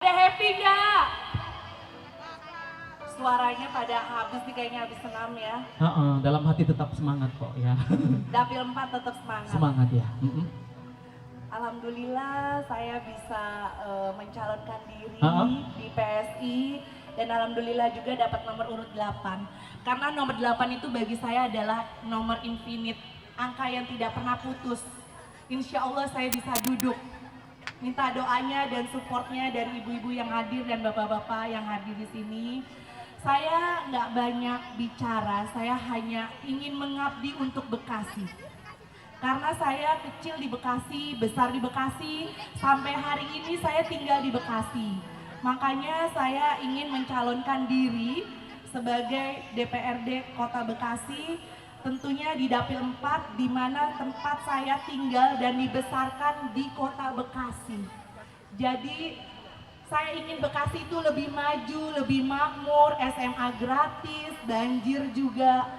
Pada happy nggak? Suaranya pada habis nih, kayaknya habis senam ya. Dalam hati tetap semangat kok ya. Dapil 4 tetap semangat. Semangat ya. Alhamdulillah saya bisa mencalonkan diri di PSI dan alhamdulillah juga dapat nomor urut 8. Karena nomor 8 itu bagi saya adalah nomor infinite, angka yang tidak pernah putus. Insya Allah saya bisa duduk. Minta doanya dan supportnya dari ibu-ibu yang hadir dan bapak-bapak yang hadir di sini. Saya nggak banyak bicara, saya hanya ingin mengabdi untuk Bekasi. Karena saya kecil di Bekasi, besar di Bekasi, sampai hari ini saya tinggal di Bekasi. Makanya saya ingin mencalonkan diri sebagai DPRD Kota Bekasi, tentunya di Dapil 4, di mana tempat saya tinggal dan dibesarkan di Kota Bekasi. Jadi saya ingin Bekasi itu lebih maju, lebih makmur, SMA gratis, banjir juga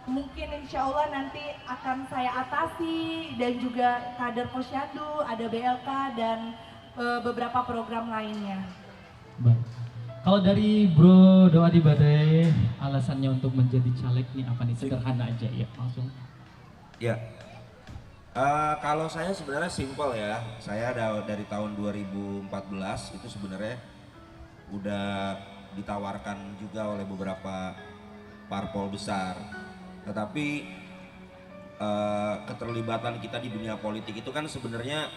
mungkin insya Allah nanti akan saya atasi, dan juga kader Posyandu, ada BLK dan beberapa program lainnya. Baik. Kalau dari Bro Doadi Badai, alasannya untuk menjadi caleg nih apa nih? Sederhana aja ya, langsung. Ya, kalau saya sebenarnya simpel ya. Saya dari tahun 2014 itu sebenarnya udah ditawarkan juga oleh beberapa parpol besar. Tetapi keterlibatan kita di dunia politik itu kan sebenarnya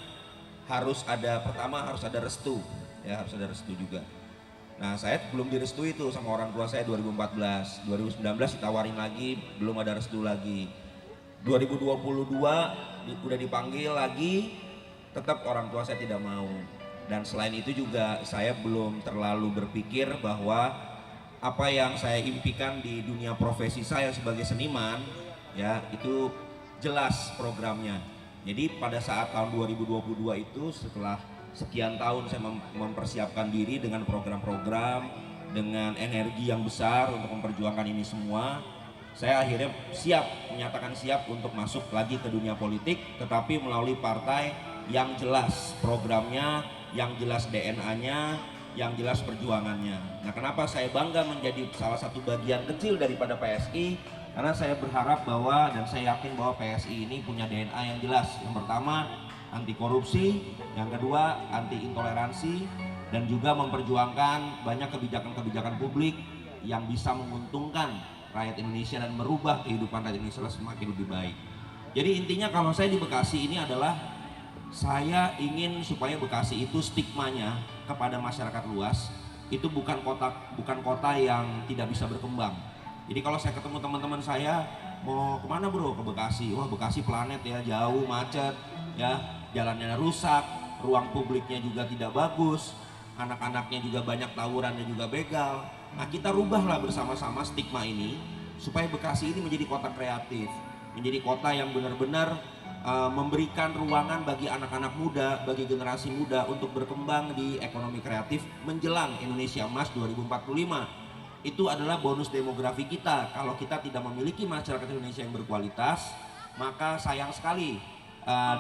pertama harus ada restu, ya harus ada restu juga. Nah saya belum direstui itu sama orang tua saya 2014, 2019 ditawarin lagi, belum ada restu lagi. 2022 udah dipanggil lagi, tetap orang tua saya tidak mau. Dan selain itu juga saya belum terlalu berpikir bahwa apa yang saya impikan di dunia profesi saya sebagai seniman ya itu jelas programnya. Jadi pada saat tahun 2022 itu setelah sekian tahun saya mempersiapkan diri dengan program-program, dengan energi yang besar untuk memperjuangkan ini semua, saya akhirnya menyatakan siap untuk masuk lagi ke dunia politik, tetapi melalui partai yang jelas programnya, yang jelas DNA-nya, yang jelas perjuangannya. Nah, kenapa saya bangga menjadi salah satu bagian kecil daripada PSI? Karena saya berharap bahwa dan saya yakin bahwa PSI ini punya DNA yang jelas. Yang pertama, anti korupsi, yang kedua, anti intoleransi, dan juga memperjuangkan banyak kebijakan-kebijakan publik yang bisa menguntungkan rakyat Indonesia dan merubah kehidupan rakyat Indonesia semakin lebih baik. Jadi intinya kalau saya di Bekasi ini adalah saya ingin supaya Bekasi itu stigmanya kepada masyarakat luas itu bukan kota yang tidak bisa berkembang. Jadi kalau saya ketemu teman-teman saya, mau kemana bro? Ke Bekasi. Wah Bekasi planet ya, jauh, macet ya, jalannya rusak, ruang publiknya juga tidak bagus, anak-anaknya juga banyak tawuran dan juga begal. Nah kita rubahlah bersama-sama stigma ini supaya Bekasi ini menjadi kota kreatif, menjadi kota yang benar-benar memberikan ruangan bagi anak-anak muda, bagi generasi muda untuk berkembang di ekonomi kreatif menjelang Indonesia Emas 2045. Itu adalah bonus demografi kita. Kalau kita tidak memiliki masyarakat Indonesia yang berkualitas, maka sayang sekali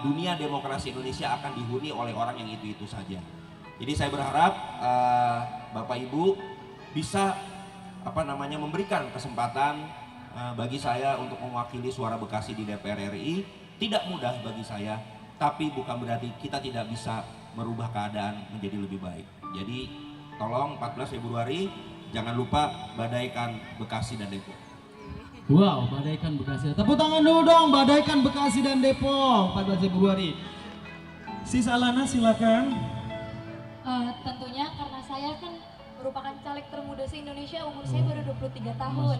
dunia demokrasi Indonesia akan dihuni oleh orang yang itu-itu saja. Jadi saya berharap Bapak Ibu bisa memberikan kesempatan bagi saya untuk mewakili suara Bekasi di DPR RI. Tidak mudah bagi saya, tapi bukan berarti kita tidak bisa merubah keadaan menjadi lebih baik. Jadi tolong 14 Februari jangan lupa badaikan Bekasi dan Depok. Wow, badaikan Bekasi. Tepuk tangan dulu dong, badaikan Bekasi dan Depok 14 Februari. Sis Alana silakan. Tentunya karena saya kan merupakan caleg termuda se-Indonesia, umur saya baru 23 tahun.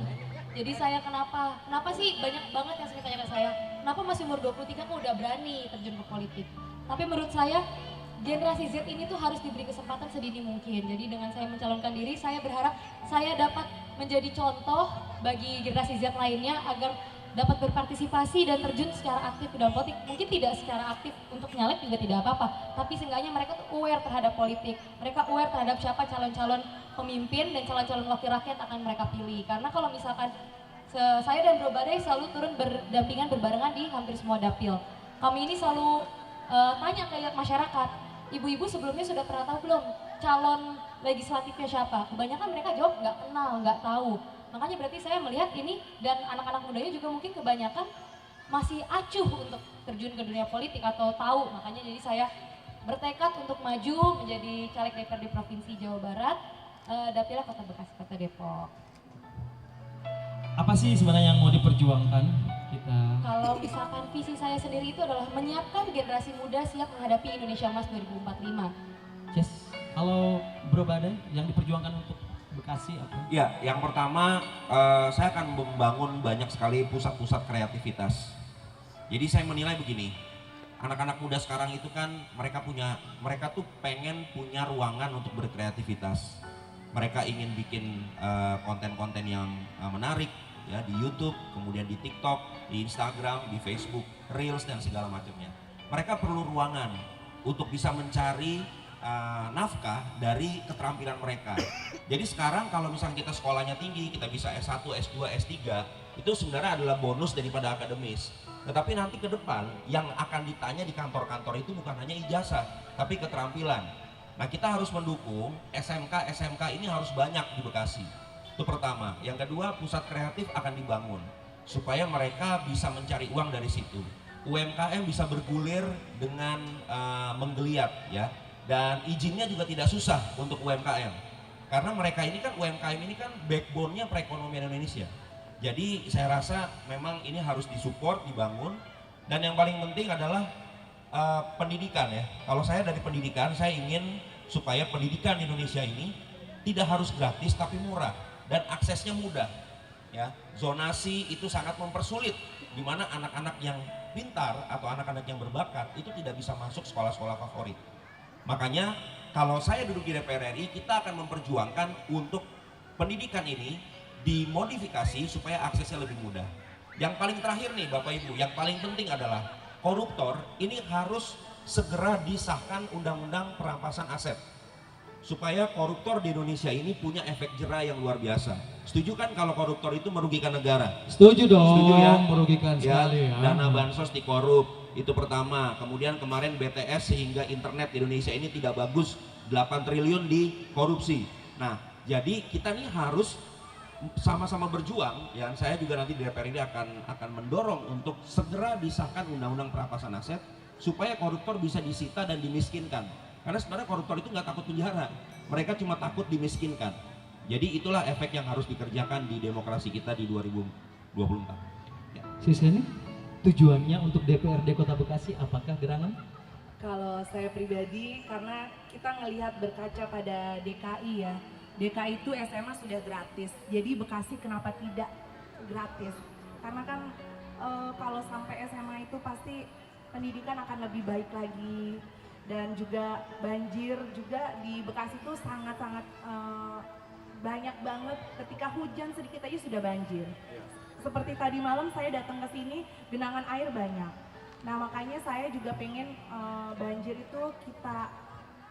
Jadi saya kenapa sih banyak banget yang sering tanya ke saya, kenapa masih umur 23 kok udah berani terjun ke politik? Tapi menurut saya generasi Z ini tuh harus diberi kesempatan sedini mungkin. Jadi dengan saya mencalonkan diri, saya berharap saya dapat menjadi contoh bagi generasi Z lainnya agar dapat berpartisipasi dan terjun secara aktif ke dalam politik. Mungkin tidak secara aktif untuk nyalek juga tidak apa-apa, tapi seenggaknya mereka tuh aware terhadap politik. Mereka aware terhadap siapa calon-calon pemimpin dan calon-calon wakil rakyat akan mereka pilih. Karena kalau misalkan saya dan Bro Badai selalu turun berdampingan berbarengan di hampir semua dapil. Kami ini selalu tanya ke masyarakat, ibu-ibu sebelumnya sudah pernah tahu belum calon legislatifnya siapa? Kebanyakan mereka jawab nggak kenal, nggak tahu. Makanya berarti saya melihat ini, dan anak-anak mudanya juga mungkin kebanyakan masih acuh untuk terjun ke dunia politik atau tahu. Makanya jadi saya bertekad untuk maju menjadi caleg DPRD Provinsi Jawa Barat, dapilnya Kota Bekasi, Kota Depok. Apa sih sebenarnya yang mau diperjuangkan kita? Kalau misalkan visi saya sendiri itu adalah menyiapkan generasi muda siap menghadapi Indonesia Emas 2045. Yes. Kalau Bro Badai yang diperjuangkan untuk Bekasi apa? Ya, yang pertama saya akan membangun banyak sekali pusat-pusat kreativitas. Jadi saya menilai begini, anak-anak muda sekarang itu kan mereka tuh pengen punya ruangan untuk berkreativitas. Mereka ingin bikin konten-konten yang menarik ya di YouTube, kemudian di TikTok, di Instagram, di Facebook, Reels dan segala macamnya. Mereka perlu ruangan untuk bisa mencari nafkah dari keterampilan mereka. Jadi sekarang kalau misalnya kita sekolahnya tinggi, kita bisa S1, S2, S3, itu sebenarnya adalah bonus daripada akademis. Tetapi nanti ke depan yang akan ditanya di kantor-kantor itu bukan hanya ijazah, tapi keterampilan. Nah, kita harus mendukung SMK ini harus banyak di Bekasi. Itu pertama. Yang kedua, pusat kreatif akan dibangun supaya mereka bisa mencari uang dari situ. UMKM bisa bergulir dengan menggeliat ya. Dan izinnya juga tidak susah untuk UMKM. Karena mereka ini kan UMKM ini kan backbone-nya perekonomian Indonesia. Jadi saya rasa memang ini harus disupport, dibangun. Dan yang paling penting adalah pendidikan ya. Kalau saya dari pendidikan, saya ingin supaya pendidikan di Indonesia ini tidak harus gratis tapi murah dan aksesnya mudah. Ya, zonasi itu sangat mempersulit, di mana anak-anak yang pintar atau anak-anak yang berbakat itu tidak bisa masuk sekolah-sekolah favorit. Makanya kalau saya duduk di DPR RI, kita akan memperjuangkan untuk pendidikan ini dimodifikasi supaya aksesnya lebih mudah. Yang paling terakhir nih Bapak Ibu, yang paling penting adalah koruptor ini harus segera disahkan undang-undang perampasan aset supaya koruptor di Indonesia ini punya efek jerah yang luar biasa. Setuju kan kalau koruptor itu merugikan negara? Setuju dong. Setuju ya? Merugikan Ya, sekali ya. dana bansos dikorup, itu pertama. Kemudian kemarin BTS sehingga internet di Indonesia ini tidak bagus, 8 triliun di korupsi. Nah, jadi kita nih harus sama-sama berjuang. Ya, saya juga nanti di DPR ini akan mendorong untuk segera disahkan undang-undang perampasan aset supaya koruptor bisa disita dan dimiskinkan. Karena sebenarnya koruptor itu nggak takut penjara, mereka cuma takut dimiskinkan. Jadi itulah efek yang harus dikerjakan di demokrasi kita di 2024. Ya. Sisanya tujuannya untuk DPRD Kota Bekasi apakah gerangan? Kalau saya pribadi, karena kita ngelihat berkaca pada DKI ya, DKI itu SMA sudah gratis, jadi Bekasi kenapa tidak gratis? Karena kan kalau sampai SMA itu pasti pendidikan akan lebih baik lagi, dan juga banjir juga di Bekasi itu sangat-sangat banyak banget, ketika hujan sedikit aja sudah banjir. Seperti tadi malam saya datang ke sini, genangan air banyak. Nah makanya saya juga pengen banjir itu kita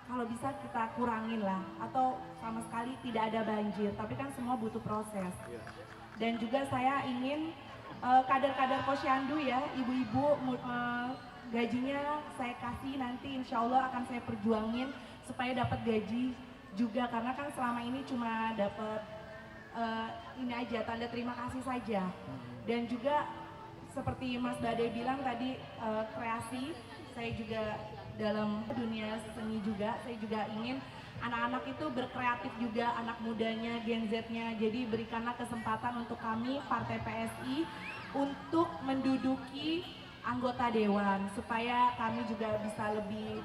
kalau bisa kita kurangin lah, atau sama sekali tidak ada banjir, tapi kan semua butuh proses. Dan juga saya ingin kader-kader posyandu ya, ibu-ibu gajinya saya kasih nanti insya Allah akan saya perjuangin supaya dapat gaji juga, karena kan selama ini cuma dapat ini aja, tanda terima kasih saja. Dan juga seperti Mas Badai bilang tadi, kreasi, saya juga dalam dunia seni juga, saya juga ingin anak-anak itu berkreatif juga, anak mudanya, Gen Z-nya. Jadi berikanlah kesempatan untuk kami Partai PSI untuk menduduki anggota dewan supaya kami juga bisa lebih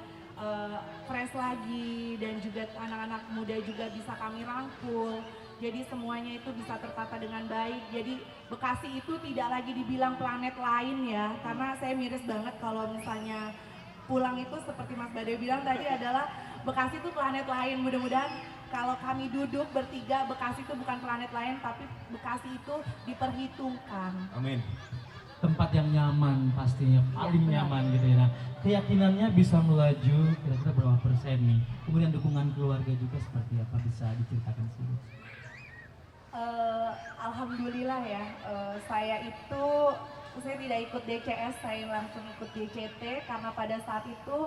fresh lagi, dan juga anak-anak muda juga bisa kami rangkul. Jadi semuanya itu bisa tertata dengan baik. Jadi Bekasi itu tidak lagi dibilang planet lain ya, karena saya miris banget kalau misalnya pulang itu seperti Mas Badai bilang tadi adalah Bekasi itu planet lain. Mudah-mudahan kalau kami duduk bertiga, Bekasi itu bukan planet lain, tapi Bekasi itu diperhitungkan. Amin. Tempat yang nyaman pastinya, paling nyaman gitu ya. Nah, keyakinannya bisa melaju kira-kira berapa persen nih? Kemudian dukungan keluarga juga seperti apa, bisa diceritakan sih? Alhamdulillah ya, saya tidak ikut DCS, saya langsung ikut DCT karena pada saat itu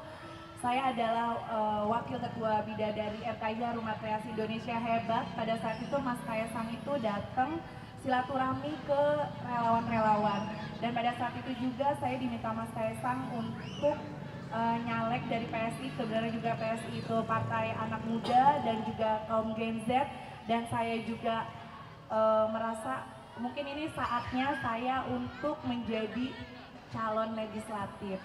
Saya adalah Wakil Ketua Bidadari RKIH Rumah Kreasi Indonesia Hebat. Pada saat itu Mas Kaisang itu datang silaturahmi ke relawan-relawan. Dan pada saat itu juga saya diminta Mas Kaisang untuk nyalek dari PSI. Sebenarnya juga PSI itu partai anak muda dan juga kaum Gen Z. Dan saya juga merasa mungkin ini saatnya saya untuk menjadi calon legislatif.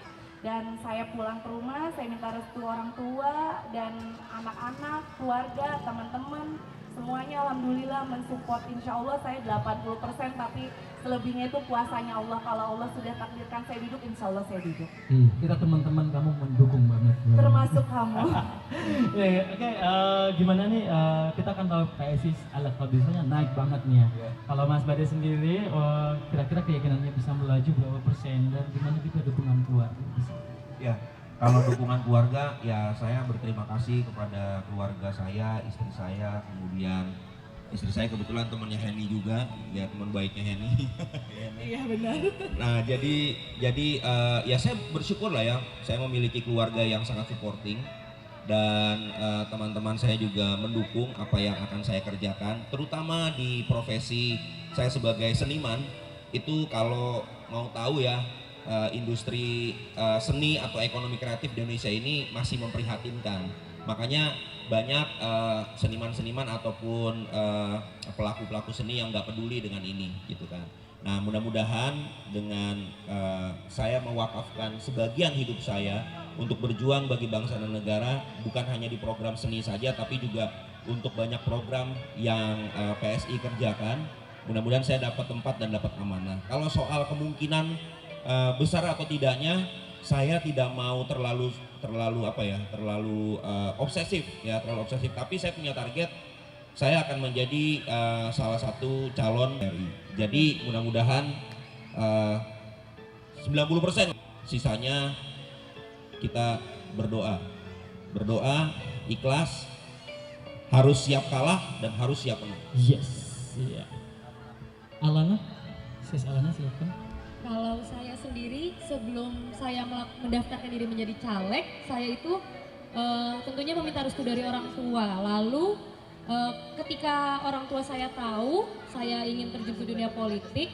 Dan saya pulang ke rumah, saya minta restu orang tua dan anak-anak, keluarga, teman-teman, semuanya alhamdulillah mensupport. Insya Allah saya 80%, tapi selebihnya itu kuasanya Allah. Kalau Allah sudah takdirkan saya duduk, insya Allah saya duduk. Kita teman-teman kamu mendukung banget. Termasuk kamu. Oke, gimana nih, kita kan tahu PSI elektabilitasnya naik banget nih ya. Kalau Mas Bade sendiri, kira-kira keyakinannya bisa melaju berapa persen dan gimana juga dukungan keluarga? Ya, kalau dukungan keluarga, ya saya berterima kasih kepada keluarga saya, istri saya, kemudian istri saya kebetulan temannya Henny juga, ya teman baiknya Henny. Iya benar. Nah jadi ya saya bersyukur lah ya, saya memiliki keluarga yang sangat supporting dan teman-teman saya juga mendukung apa yang akan saya kerjakan, terutama di profesi saya sebagai seniman. Itu kalau mau tahu ya, industri seni atau ekonomi kreatif di Indonesia ini masih memprihatinkan. Makanya banyak seniman-seniman ataupun pelaku-pelaku seni yang nggak peduli dengan ini, gitu kan. Nah, mudah-mudahan dengan saya mewakafkan sebagian hidup saya untuk berjuang bagi bangsa dan negara, bukan hanya di program seni saja, tapi juga untuk banyak program yang PSI kerjakan. Mudah-mudahan saya dapat tempat dan dapat amanah. Kalau soal kemungkinan besar atau tidaknya, saya tidak mau terlalu obsesif ya, tapi saya punya target, saya akan menjadi salah satu calon RI. Jadi mudah-mudahan 90%, sisanya kita berdoa ikhlas, harus siap kalah dan harus siap menang. Yes, iya. Alana, Sis Alana silakan. Kalau saya sendiri sebelum saya mendaftarkan diri menjadi caleg, saya itu tentunya meminta restu dari orang tua. Lalu ketika orang tua saya tahu saya ingin terjun ke dunia politik,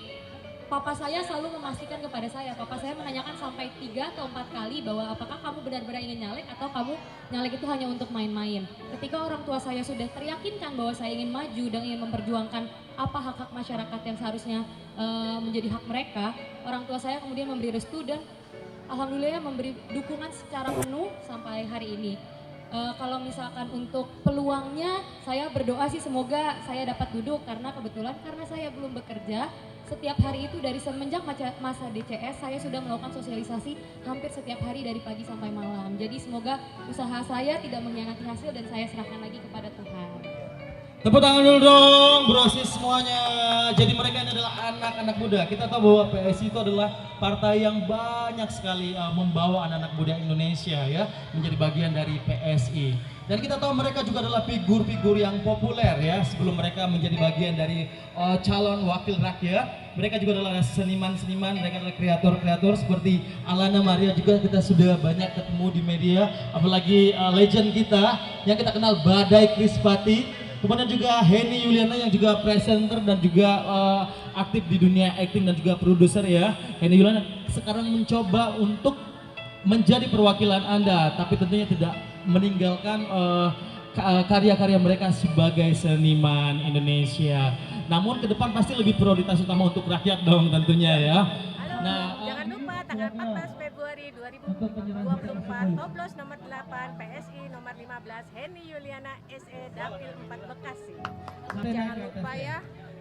papa saya selalu memastikan kepada saya, papa saya menanyakan sampai 3 atau 4 kali bahwa apakah kamu benar-benar ingin nyalek atau kamu nyalek itu hanya untuk main-main. Ketika orang tua saya sudah teryakinkan bahwa saya ingin maju dan ingin memperjuangkan apa hak-hak masyarakat yang seharusnya menjadi hak mereka, orang tua saya kemudian memberi restu dan alhamdulillah memberi dukungan secara penuh sampai hari ini. Kalau misalkan untuk peluangnya, saya berdoa sih semoga saya dapat duduk, karena kebetulan karena saya belum bekerja, setiap hari itu dari semenjak masa DCS saya sudah melakukan sosialisasi hampir setiap hari dari pagi sampai malam. Jadi semoga usaha saya tidak mengkhianati hasil dan saya serahkan lagi kepada Tuhan. Tepuk tangan dulu dong, brosis semuanya. Jadi mereka ini adalah anak-anak muda. Kita tahu bahwa PSI itu adalah partai yang banyak sekali membawa anak-anak muda Indonesia ya menjadi bagian dari PSI. Dan kita tahu mereka juga adalah figur-figur yang populer ya sebelum mereka menjadi bagian dari calon wakil rakyat. Mereka juga adalah seniman-seniman, mereka adalah kreator-kreator seperti Alana Maria juga kita sudah banyak ketemu di media. Apalagi legend kita yang kita kenal Badai Krispati. Kemudian juga Henny Yuliana yang juga presenter dan juga aktif di dunia acting dan juga produser ya. Henny Yuliana sekarang mencoba untuk menjadi perwakilan Anda, tapi tentunya tidak meninggalkan karya-karya mereka sebagai seniman Indonesia. Namun ke depan pasti lebih prioritas utama untuk rakyat dong tentunya ya. Halo, jangan lupa tanggal 14 Februari 2024, Toblos nomor 8, PSI nomor 15, Henny Yuliana SE Dapil 4 Bekasi. Jangan lupa ya,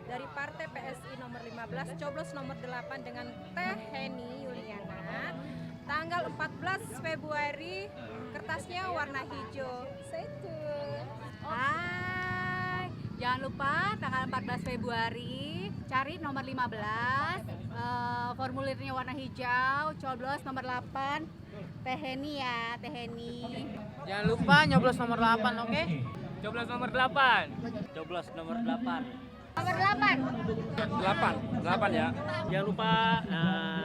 dari partai PSI nomor 15, Coblos nomor 8 dengan Teh Henny Yuliana. Tanggal 14 Februari, kertasnya warna hijau. Stay tune. Hai, jangan lupa tanggal 14 Februari, cari nomor 15. Formulirnya warna hijau, coblos nomor 8, Teh Henny ya, Teh Henny. Jangan lupa nyoblos nomor 8, oke? Coblos nomor 8. Coblos nomor 8. Nomor 8. 8 ya. Jangan lupa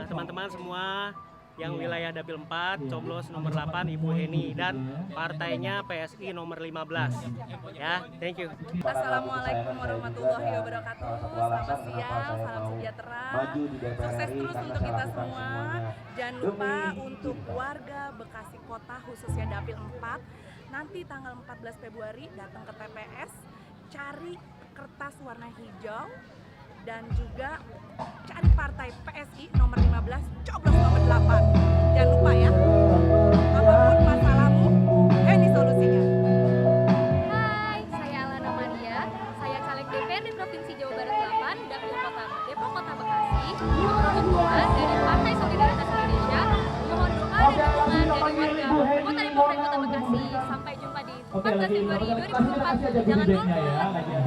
teman-teman semua yang wilayah Dapil 4, coblos nomor 8 Ibu Heni dan partainya PSI nomor 15. Ya, thank you. Assalamualaikum warahmatullahi wabarakatuh. Selamat siang, salam sejahtera. Sukses terus untuk kita semua. Jangan lupa untuk warga Bekasi Kota khususnya Dapil 4, nanti tanggal 14 Februari datang ke TPS, cari kertas warna hijau dan juga cari partai PSI nomor 15, coblos nomor 8. Jangan lupa ya. Apapun masalahmu, ini solusinya. Hai, saya Alana Maria. Saya caleg DPRD Provinsi Jawa Barat 8, Dapil Kota Depok Kota Bekasi. Mohon dukungan dari Partai Solidaritas Indonesia. Mohon doa dan dukungan dari warga Kota Depok dan Kota Bekasi. Sampai jumpa di 14 Februari 2024. Jangan lupa.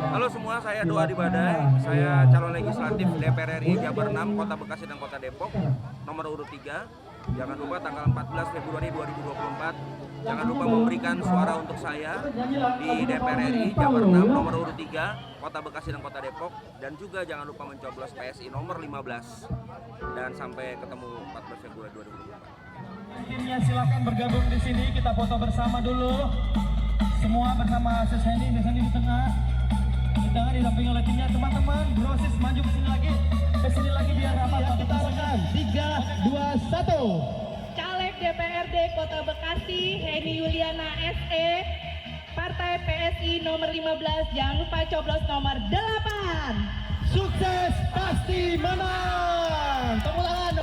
Halo semua, saya Doa di Badai. Saya calon legislatif DPR RI Jabar 6, Kota Bekasi dan Kota Depok, nomor urut 3. Jangan lupa tanggal 14 Februari 2024. Jangan lupa memberikan suara untuk saya di DPR RI Jabar 6, nomor urut 3, Kota Bekasi dan Kota Depok. Dan juga jangan lupa mencoblos PSI nomor 15. Dan sampai ketemu 14 Februari 2024. Timnya silakan bergabung di sini, kita foto bersama dulu. Semua bersama Sis Heni di tengah. Di tengah didampingi oleh timnya, teman-teman. Bro Sis maju ke sini lagi biar rapat. Kita rekan 3, 2, 1. Caleg DPRD Kota Bekasi Heni Yuliana SE, Partai PSI nomor 15, jangan lupa coblos nomor 8. Sukses pasti menang. Tepuk tangan.